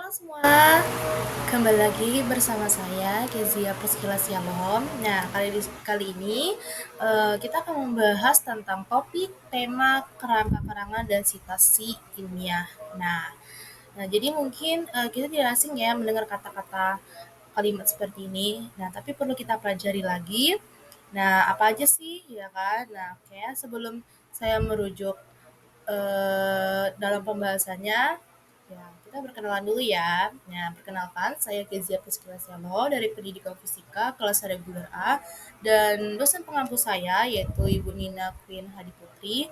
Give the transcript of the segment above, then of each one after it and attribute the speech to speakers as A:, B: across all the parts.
A: Halo semua, kembali lagi bersama saya Kezia Priscila Sialohom. Nah, kali ini kita akan membahas tentang topik tema kerangka karangan dan citasi ilmiah. Jadi mungkin kita tidak asing ya mendengar kata-kata kalimat seperti ini. Nah, tapi perlu kita pelajari lagi. Nah, apa aja sih, ya kan? Nah, kayak sebelum saya merujuk dalam pembahasannya, ya kita berkenalan dulu ya. Nah, perkenalkan saya Kezia Priscila Sialo dari Pendidikan Fisika kelas reguler A dan dosen pengampu saya yaitu Ibu Nina Queen Hadiputri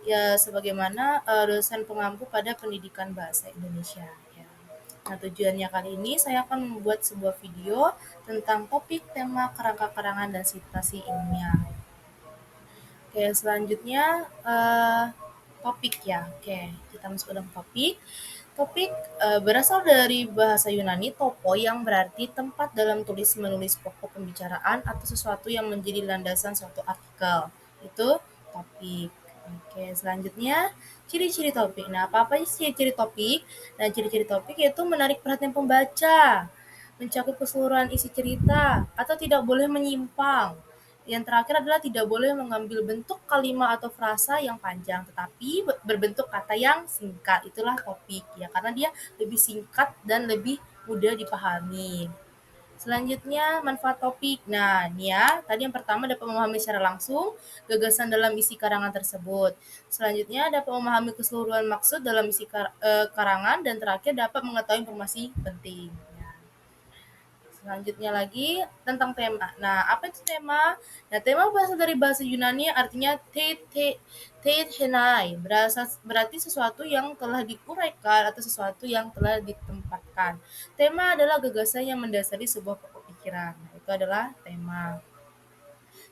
A: ya sebagaimana dosen pengampu pada Pendidikan Bahasa Indonesia ya. Nah, tujuannya kali ini saya akan membuat sebuah video tentang topik tema kerangka karangan dan citasi ilmiah. Oke, selanjutnya topik ya. Oke, kita masuk ke dalam topik. Topik berasal dari bahasa Yunani topo yang berarti tempat dalam tulis-menulis pokok pembicaraan atau sesuatu yang menjadi landasan suatu artikel. Itu topik. Oke, selanjutnya ciri-ciri topik. Nah, apa-apa sih ciri-ciri topik? Nah, ciri-ciri topik yaitu menarik perhatian pembaca, mencakup keseluruhan isi cerita, atau tidak boleh menyimpang. Yang terakhir adalah tidak boleh mengambil bentuk kalimat atau frasa yang panjang, tetapi berbentuk kata yang singkat. Itulah topik ya, karena dia lebih singkat dan lebih mudah dipahami. Selanjutnya, manfaat topik. Nah, ini ya, tadi yang pertama dapat memahami secara langsung gagasan dalam isi karangan tersebut. Selanjutnya, dapat memahami keseluruhan maksud dalam isi karangan. Dan terakhir, dapat mengetahui informasi penting. Selanjutnya lagi tentang tema. Nah, apa itu tema? Nah, tema berasal dari bahasa Yunani artinya henai, berarti sesuatu yang telah diuraikan atau sesuatu yang telah ditempatkan. Tema adalah gagasan yang mendasari sebuah pokok pikiran. Nah, itu adalah tema.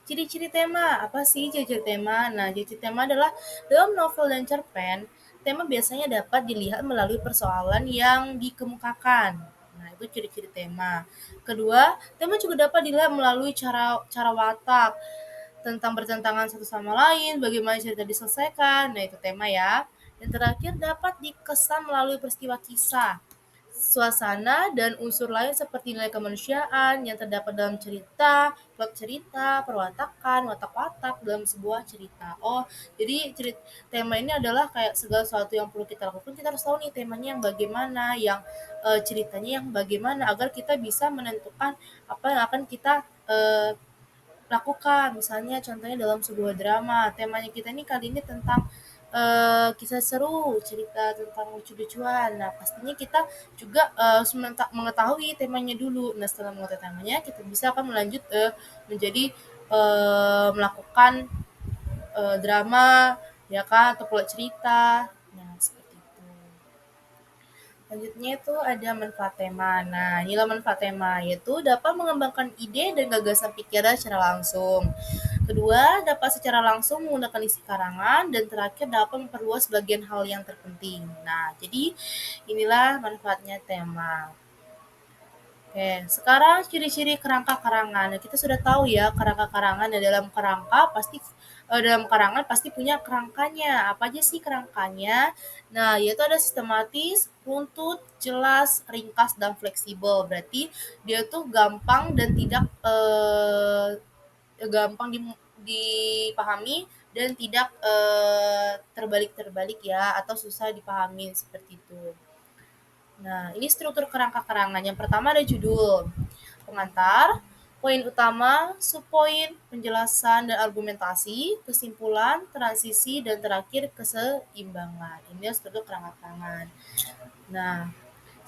A: Ciri-ciri tema, apa sih ciri-ciri tema? Nah, ciri-ciri tema adalah dalam novel dan cerpen, tema biasanya dapat dilihat melalui persoalan yang dikemukakan. Nah, itu ciri-ciri tema. Kedua, tema juga dapat dilihat melalui cara cara watak tentang bertentangan satu sama lain, bagaimana cerita diselesaikan. Nah, itu tema ya. Dan terakhir dapat dikesan melalui peristiwa kisah, suasana, dan unsur lain seperti nilai kemanusiaan yang terdapat dalam cerita, plot cerita, perwatakan, watak-watak dalam sebuah cerita. Oh, jadi tema ini adalah kayak segala sesuatu yang perlu kita lakukan, kita harus tahu nih temanya yang bagaimana, yang ceritanya yang bagaimana, agar kita bisa menentukan apa yang akan kita lakukan. Misalnya contohnya dalam sebuah drama, temanya kita ini kali ini tentang kisah seru, cerita tentang lucu-lucuan. Nah, pastinya kita juga harus mengetahui temanya dulu. Nah, setelah mengetahui temanya, kita bisa akan melanjut menjadi melakukan drama, ya kan, atau plot cerita. Nah, seperti itu. Selanjutnya itu ada manfaat tema. Nah, inilah manfaat tema, yaitu dapat mengembangkan ide dan gagasan pikiran secara langsung. Kedua, dapat secara langsung menggunakan isi karangan. Dan terakhir, dapat memperluas bagian hal yang terpenting. Nah, jadi inilah manfaatnya tema. Oke, sekarang ciri-ciri kerangka karangan. Nah, kita sudah tahu ya kerangka karangan. Dalam karangan pasti punya kerangkanya. Apa aja sih kerangkanya? Nah, yaitu ada sistematis, runtut, jelas, ringkas, dan fleksibel. Berarti dia tuh gampang dan tidak gampang dipahami dan tidak terbalik-terbalik ya, atau susah dipahami seperti itu. Nah, ini struktur kerangka karangan. Yang pertama ada judul, pengantar, poin utama, subpoin, penjelasan dan argumentasi, kesimpulan, transisi, dan terakhir keseimbangan. Ini struktur kerangka karangan. Nah,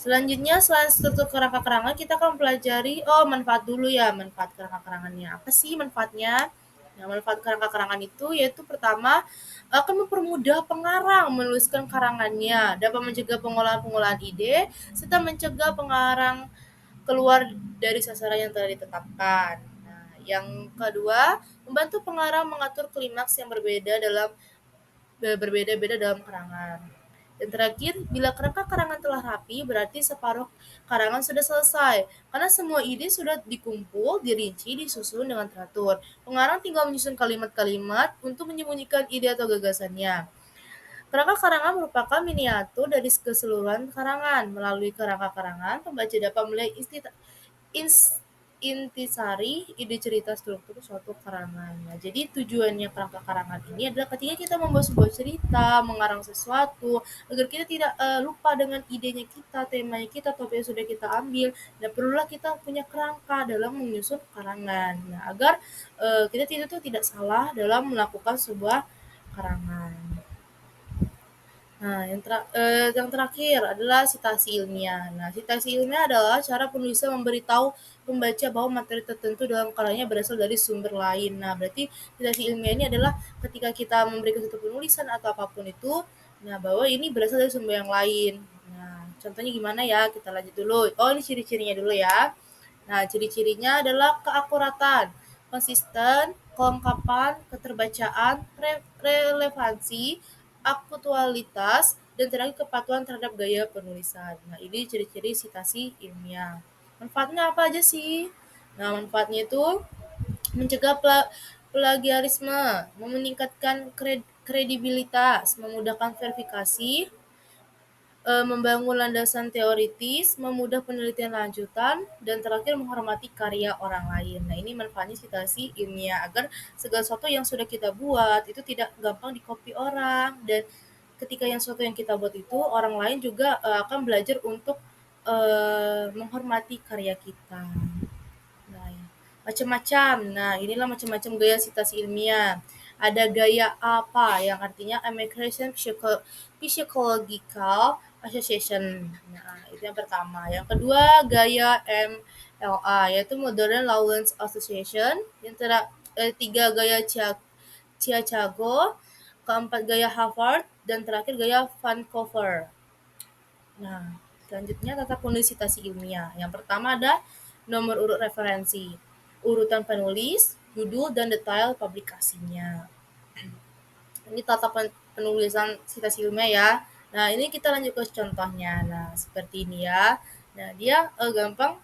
A: selanjutnya selain struktur kerangka karangan, kita akan pelajari manfaat dulu ya, manfaat kerangka karangannya. Apa sih manfaatnya? Nah, manfaat kerangka karangan itu yaitu pertama akan mempermudah pengarang menuliskan karangannya, dapat mencegah pengolahan-pengolahan ide, serta mencegah pengarang keluar dari sasaran yang telah ditetapkan. Nah, yang kedua, membantu pengarang mengatur klimaks yang berbeda-beda dalam karangan. Dan terakhir, bila kerangka karangan telah rapi, berarti separuh karangan sudah selesai. Karena semua ide sudah dikumpul, dirinci, disusun dengan teratur. Pengarang tinggal menyusun kalimat-kalimat untuk menyembunyikan ide atau gagasannya. Kerangka karangan merupakan miniatur dari keseluruhan karangan. Melalui kerangka karangan, pembaca dapat melihat intisari ide cerita struktur suatu karangan. Nah, jadi tujuannya kerangka karangan ini adalah ketika kita membuat sebuah cerita, mengarang sesuatu, agar kita tidak lupa dengan idenya kita, temanya kita, topik yang sudah kita ambil. Dan perlulah kita punya kerangka dalam menyusun karangan. Nah, agar kita tidak salah dalam melakukan sebuah karangan. Nah, yang terakhir adalah sitasi ilmiah. Nah, sitasi ilmiah adalah cara penulis memberitahu pembaca bahwa materi tertentu dalam karyanya berasal dari sumber lain. Nah, berarti sitasi ilmiah ini adalah ketika kita memberikan satu penulisan atau apapun itu, nah bahwa ini berasal dari sumber yang lain. Nah, contohnya gimana ya? Kita lanjut dulu. Oh, ini ciri-cirinya dulu ya. Nah, ciri-cirinya adalah keakuratan, konsisten, kelengkapan, keterbacaan, relevansi, aktualitas, dan terakhir kepatuhan terhadap gaya penulisan. Nah, ini ciri-ciri sitasi ilmiah. Manfaatnya apa aja sih? Nah, manfaatnya itu mencegah plagiarisme, meningkatkan kredibilitas, memudahkan verifikasi, membangun landasan teoritis, memudah penelitian lanjutan, dan terakhir menghormati karya orang lain. Nah, ini manfaatnya sitasi ilmiah agar segala sesuatu yang sudah kita buat itu tidak gampang di-copy orang, dan ketika yang sesuatu yang kita buat itu orang lain juga akan belajar untuk menghormati karya kita. Nah, ya. Macam-macam. Nah, inilah macam-macam gaya sitasi ilmiah. Ada gaya apa yang artinya American Psychological Association. Nah, itu yang pertama. Yang kedua, gaya MLA yaitu Modern Lawrence Association. Yang tiga, gaya Chicago. Keempat, gaya Harvard, dan terakhir gaya Vancouver. Nah, selanjutnya tata penulis sitasi ilmiah. Yang pertama ada nomor urut referensi, urutan penulis, judul, dan detail publikasinya. Ini tata penulisan sitasi ilmiah ya. Nah, ini kita lanjut ke contohnya. Nah, seperti ini ya. Nah, dia gampang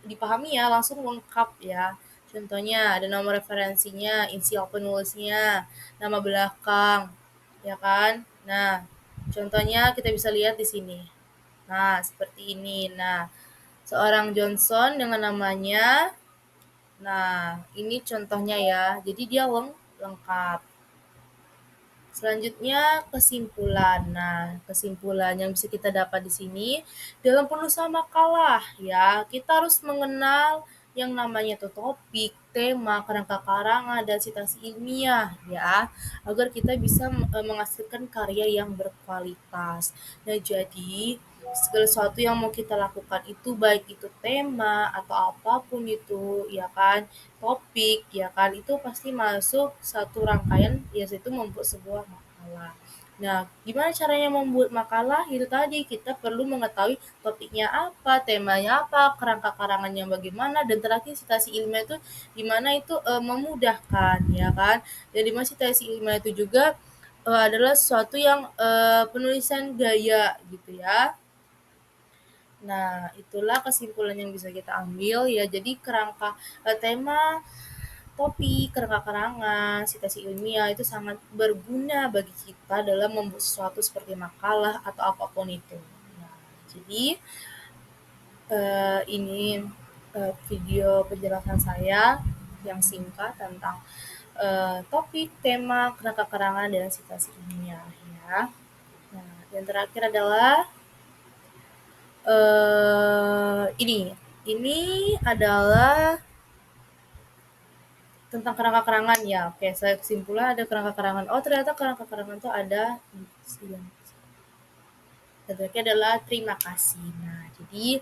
A: dipahami ya, langsung lengkap ya. Contohnya ada nomor referensinya, inisial penulisnya, nama belakang, ya kan? Nah, contohnya kita bisa lihat di sini. Nah, seperti ini. Nah, seorang Johnson dengan namanya. Nah, ini contohnya ya. Jadi dia lengkap. Selanjutnya kesimpulan. Nah, kesimpulan yang bisa kita dapat di sini dalam penulisan makalah ya, kita harus mengenal yang namanya tuh topik, tema, kerangka karangan, dan sitasi ilmiah ya, agar kita bisa menghasilkan karya yang berkualitas. Nah, jadi segala sesuatu yang mau kita lakukan itu baik itu tema atau apapun itu ya kan, topik ya kan, itu pasti masuk satu rangkaian yaitu membuat sebuah makalah. Nah, gimana caranya membuat makalah? Itu tadi kita perlu mengetahui topiknya apa, temanya apa, kerangka karangannya bagaimana, dan terakhir sitasi ilmiah itu gimana itu memudahkan ya kan. Jadi sitasi ilmiah itu juga adalah sesuatu yang penulisan gaya gitu ya. Nah, itulah kesimpulan yang bisa kita ambil ya. Jadi kerangka tema, topik, kerangka karangan, sitasi ilmiah itu sangat berguna bagi kita dalam membuat sesuatu seperti makalah atau apapun itu. Nah, jadi ini video penjelasan saya yang singkat tentang topik, tema, kerangka karangan, dan sitasi ilmiah ya. Nah, yang terakhir adalah ini adalah tentang kerangka-karangan ya. Oke, saya kesimpulan ada kerangka-karangan. Oh, ternyata kerangka-karangan itu ada terakhir adalah terima kasih. Nah, jadi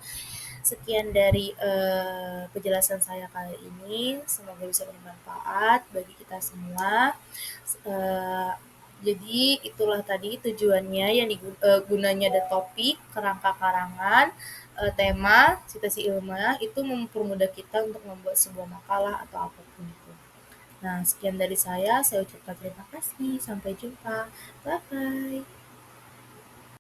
A: sekian dari penjelasan saya kali ini. Semoga bisa bermanfaat bagi kita semua. Eh, jadi itulah tadi tujuannya yang gunanya ada topik, kerangka karangan, tema, sitasi ilmiah itu mempermudah kita untuk membuat sebuah makalah atau apapun itu. Nah, sekian dari saya ucapkan terima kasih. Sampai jumpa. Bye-bye.